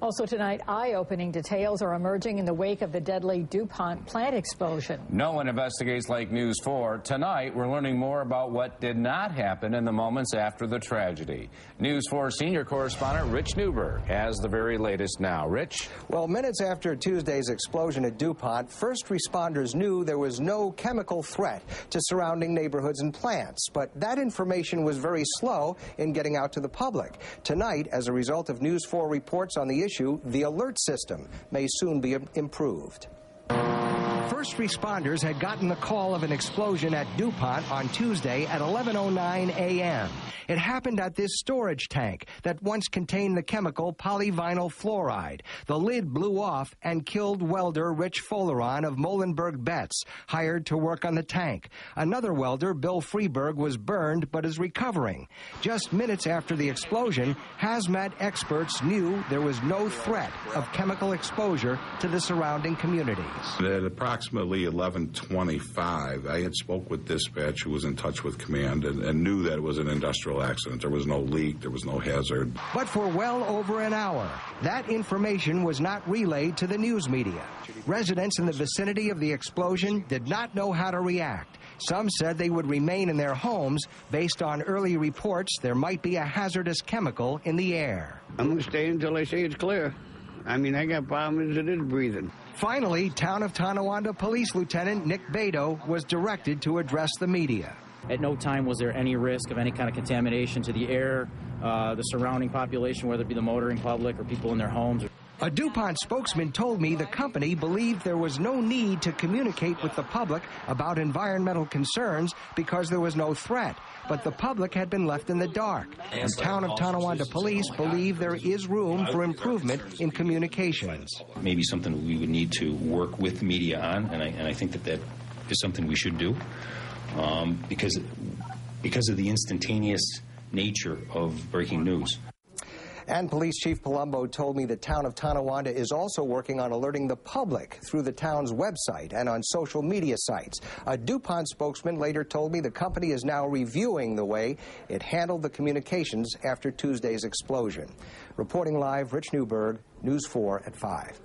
Also tonight, eye-opening details are emerging in the wake of the deadly DuPont plant explosion. No one investigates like News 4. Tonight, we're learning more about what did not happen in the moments after the tragedy. News 4 senior correspondent Rich Newberg has the very latest now. Rich? Well, minutes after Tuesday's explosion at DuPont, first responders knew there was no chemical threat to surrounding neighborhoods and plants. But that information was very slow in getting out to the public. Tonight, as a result of News 4 reports on the issue, the alert system may soon be improved. First responders had gotten the call of an explosion at DuPont on Tuesday at 11:09 a.m. It happened at this storage tank that once contained the chemical polyvinyl fluoride. The lid blew off and killed welder Rich Folleron of Molenberg Betts, hired to work on the tank. Another welder, Bill Freeberg, was burned but is recovering. Just minutes after the explosion, hazmat experts knew there was no threat of chemical exposure to the surrounding communities. At approximately 11:25, I had spoke with dispatch, who was in touch with command, and knew that it was an industrial accident. There was no leak, there was no hazard. But for well over an hour, that information was not relayed to the news media. Residents in the vicinity of the explosion did not know how to react. Some said they would remain in their homes based on early reports there might be a hazardous chemical in the air. I'm going to stay until they say it's clear. I mean, I got problems as it is breathing. Finally, Town of Tonawanda Police Lieutenant Nick Beto was directed to address the media. At no time was there any risk of any kind of contamination to the air, the surrounding population, whether it be the motoring public or people in their homes. A DuPont spokesman told me the company believed there was no need to communicate with the public about environmental concerns because there was no threat, but the public had been left in the dark. And Town of Tonawanda Police believe there is room for improvement in communications. Maybe something we would need to work with media on, and I think that is something we should do, because of the instantaneous nature of breaking news. And Police Chief Palombo told me the Town of Tonawanda is also working on alerting the public through the town's website and on social media sites. A DuPont spokesman later told me the company is now reviewing the way it handled the communications after Tuesday's explosion. Reporting live, Rich Newberg, News 4 at 5.